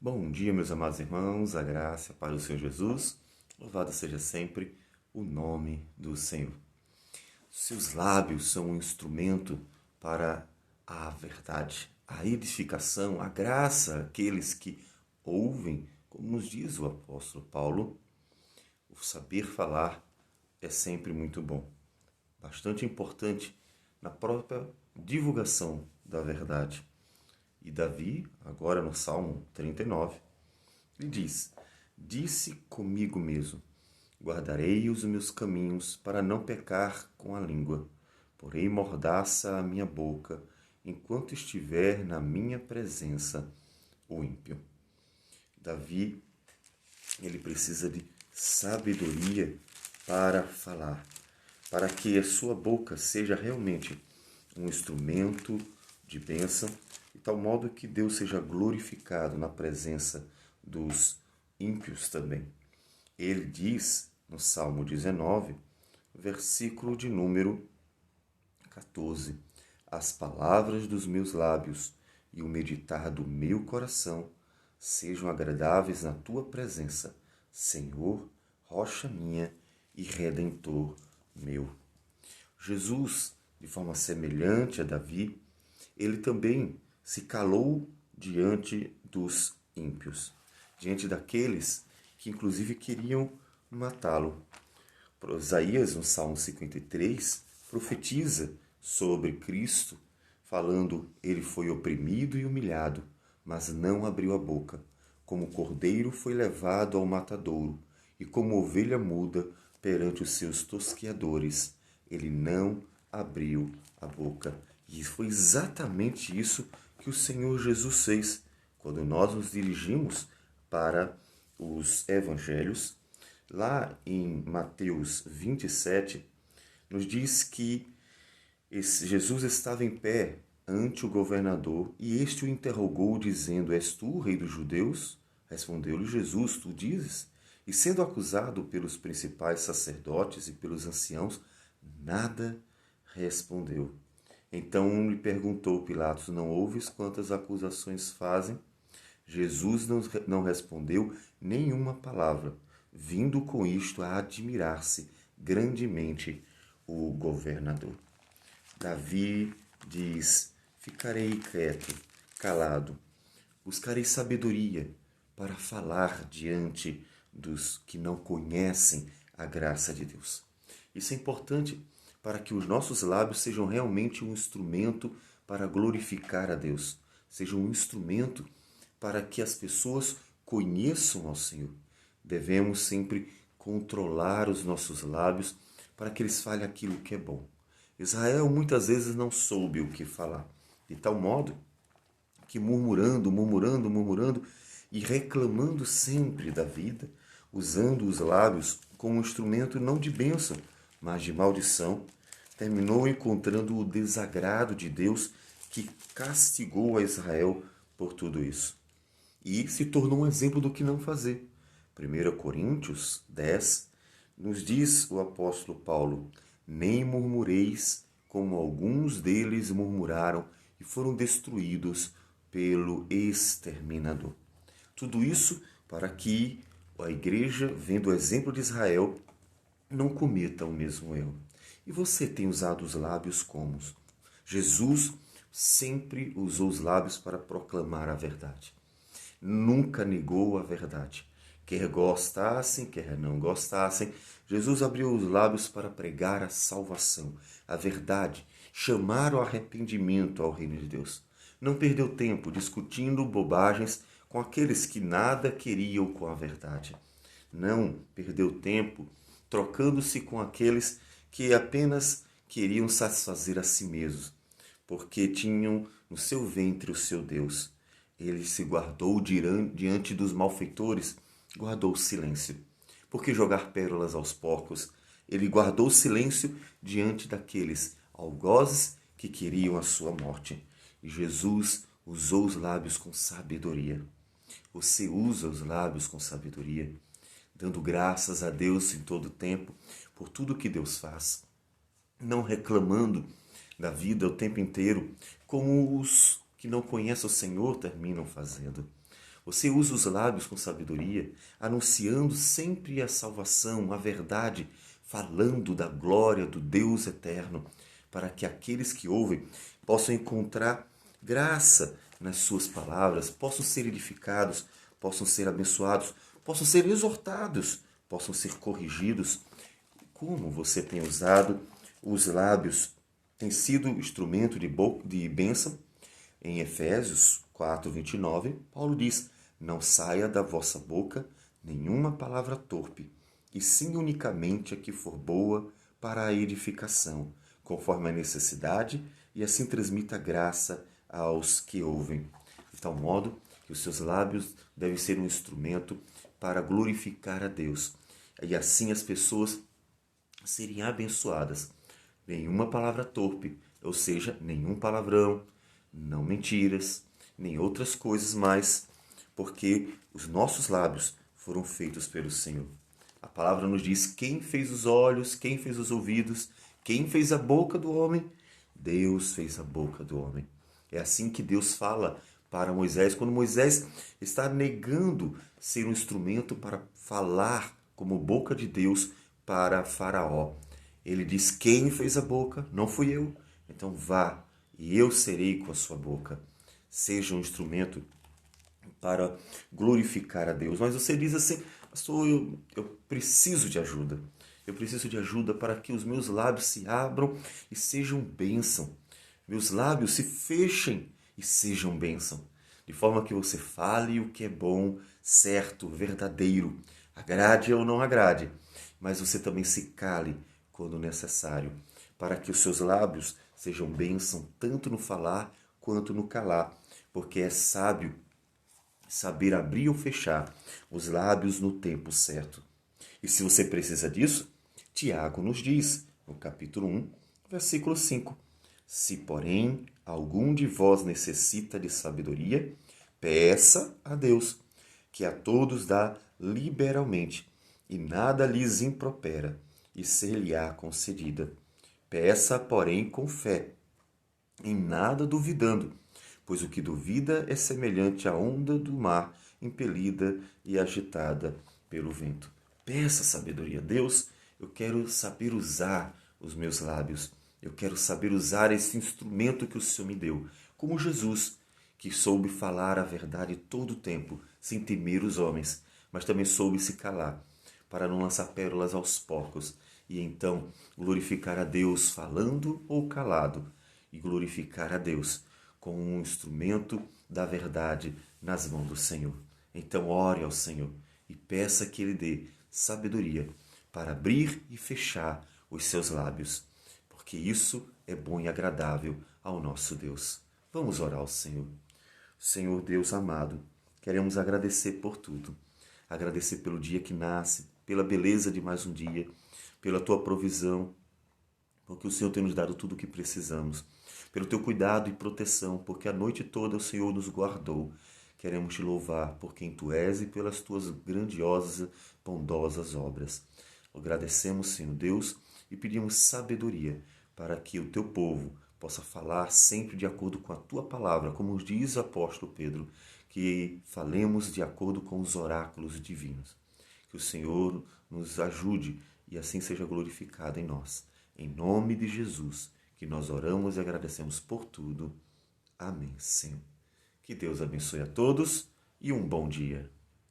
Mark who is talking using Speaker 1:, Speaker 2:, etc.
Speaker 1: Bom dia, meus amados irmãos, a graça, a paz do Senhor Jesus, louvado seja sempre o nome do Senhor. Seus lábios são um instrumento para a verdade, a edificação, a graça, aqueles que ouvem, como nos diz o apóstolo Paulo, o saber falar é sempre muito bom, bastante importante na própria divulgação da verdade. E Davi, agora no Salmo 39, ele diz: Disse comigo mesmo, guardarei os meus caminhos para não pecar com a língua, porém mordaça a minha boca, enquanto estiver na minha presença o ímpio. Davi, ele precisa de sabedoria para falar, para que a sua boca seja realmente um instrumento de bênção, de tal modo que Deus seja glorificado na presença dos ímpios também. Ele diz no Salmo 19, versículo de número 14: As palavras dos meus lábios e o meditar do meu coração sejam agradáveis na tua presença, Senhor, rocha minha e redentor meu. Jesus, de forma semelhante a Davi, ele também se calou diante dos ímpios, diante daqueles que inclusive queriam matá-lo. Isaías, no Salmo 53, profetiza sobre Cristo, falando: ele foi oprimido e humilhado, mas não abriu a boca. Como cordeiro foi levado ao matadouro, e como ovelha muda perante os seus tosqueadores, ele não abriu a boca. E foi exatamente isso que o Senhor Jesus fez quando nós nos dirigimos para os evangelhos. Lá em Mateus 27, nos diz que Jesus estava em pé ante o governador e este o interrogou, dizendo: És tu o rei dos judeus? Respondeu-lhe Jesus: Tu dizes. E sendo acusado pelos principais sacerdotes e pelos anciãos, nada respondeu. Então lhe perguntou Pilatos: Não ouves quantas acusações fazem? Jesus não respondeu nenhuma palavra, vindo com isto a admirar-se grandemente o governador. Davi diz: Ficarei quieto, calado, buscarei sabedoria para falar diante dos que não conhecem a graça de Deus. Isso é importante para que os nossos lábios sejam realmente um instrumento para glorificar a Deus, sejam um instrumento para que as pessoas conheçam ao Senhor. Devemos sempre controlar os nossos lábios para que eles falem aquilo que é bom. Israel muitas vezes não soube o que falar, de tal modo que murmurando e reclamando sempre da vida, usando os lábios como um instrumento não de bênção, mas de maldição, terminou encontrando o desagrado de Deus, que castigou a Israel por tudo isso. E se tornou um exemplo do que não fazer. 1 Coríntios 10 nos diz o apóstolo Paulo: Nem murmureis, como alguns deles murmuraram e foram destruídos pelo exterminador. Tudo isso para que a igreja, vendo o exemplo de Israel, não cometa o mesmo erro. E você tem usado os lábios como? Jesus sempre usou os lábios para proclamar a verdade. Nunca negou a verdade. Quer gostassem, quer não gostassem, Jesus abriu os lábios para pregar a salvação, a verdade, chamar o arrependimento ao reino de Deus. Não perdeu tempo discutindo bobagens com aqueles que nada queriam com a verdade. Não perdeu tempo trocando-se com aqueles que apenas queriam satisfazer a si mesmos, porque tinham no seu ventre o seu Deus. Ele se guardou diante dos malfeitores, guardou silêncio. Por que jogar pérolas aos porcos? Ele guardou silêncio diante daqueles algozes que queriam a sua morte. E Jesus usou os lábios com sabedoria. Você usa os lábios com sabedoria, dando graças a Deus em todo o tempo por tudo que Deus faz, não reclamando da vida o tempo inteiro, como os que não conhecem o Senhor terminam fazendo. Você usa os lábios com sabedoria, anunciando sempre a salvação, a verdade, falando da glória do Deus eterno, para que aqueles que ouvem possam encontrar graça nas suas palavras, possam ser edificados, possam ser abençoados, possam ser exortados, possam ser corrigidos. Como você tem usado os lábios? Tem sido instrumento de bênção? Em Efésios 4:29, Paulo diz: não saia da vossa boca nenhuma palavra torpe, e sim unicamente a que for boa para a edificação, conforme a necessidade, e assim transmita graça aos que ouvem. De tal modo que os seus lábios devem ser um instrumento para glorificar a Deus. E assim as pessoas serem abençoadas. Nenhuma palavra torpe, ou seja, nenhum palavrão, não mentiras, nem outras coisas mais, porque os nossos lábios foram feitos pelo Senhor. A palavra nos diz quem fez os olhos, quem fez os ouvidos, quem fez a boca do homem. Deus fez a boca do homem. É assim que Deus fala para Moisés, quando Moisés está negando ser um instrumento para falar como boca de Deus para Faraó. Ele diz: quem fez a boca? Não fui eu. Então vá, e eu serei com a sua boca. Seja um instrumento para glorificar a Deus. Mas você diz assim: pastor, eu preciso de ajuda. Eu preciso de ajuda para que os meus lábios se abram e sejam bênção. Meus lábios se fechem e sejam bênção. De forma que você fale o que é bom, certo, verdadeiro. Agrade ou não agrade. Mas você também se cale quando necessário, para que os seus lábios sejam bênção tanto no falar quanto no calar. Porque é sábio saber abrir ou fechar os lábios no tempo certo. E se você precisa disso, Tiago nos diz, no capítulo 1, versículo 5: se, porém, algum de vós necessita de sabedoria, peça a Deus, que a todos dá liberalmente, e nada lhes impropera, e ser-lhe-á concedida. Peça, porém, com fé, em nada duvidando, pois o que duvida é semelhante à onda do mar, impelida e agitada pelo vento. Peça sabedoria a Deus. Eu quero saber usar os meus lábios. Eu quero saber usar esse instrumento que o Senhor me deu. Como Jesus, que soube falar a verdade todo o tempo, sem temer os homens, mas também soube se calar, para não lançar pérolas aos porcos, e então glorificar a Deus falando ou calado, e glorificar a Deus com um instrumento da verdade nas mãos do Senhor. Então ore ao Senhor e peça que Ele dê sabedoria para abrir e fechar os seus lábios, porque isso é bom e agradável ao nosso Deus. Vamos orar ao Senhor. Senhor Deus amado, queremos agradecer por tudo. Agradecer pelo dia que nasce, pela beleza de mais um dia, pela Tua provisão, porque o Senhor tem nos dado tudo o que precisamos, pelo Teu cuidado e proteção, porque a noite toda o Senhor nos guardou. Queremos Te louvar por quem Tu és e pelas Tuas grandiosas, bondosas obras. Agradecemos, Senhor Deus, e pedimos sabedoria para que o Teu povo possa falar sempre de acordo com a Tua palavra, como diz o apóstolo Pedro, que falemos de acordo com os oráculos divinos. Que o Senhor nos ajude e assim seja glorificado em nós. Em nome de Jesus, que nós oramos e agradecemos por tudo. Amém, Senhor. Que Deus abençoe a todos e um bom dia.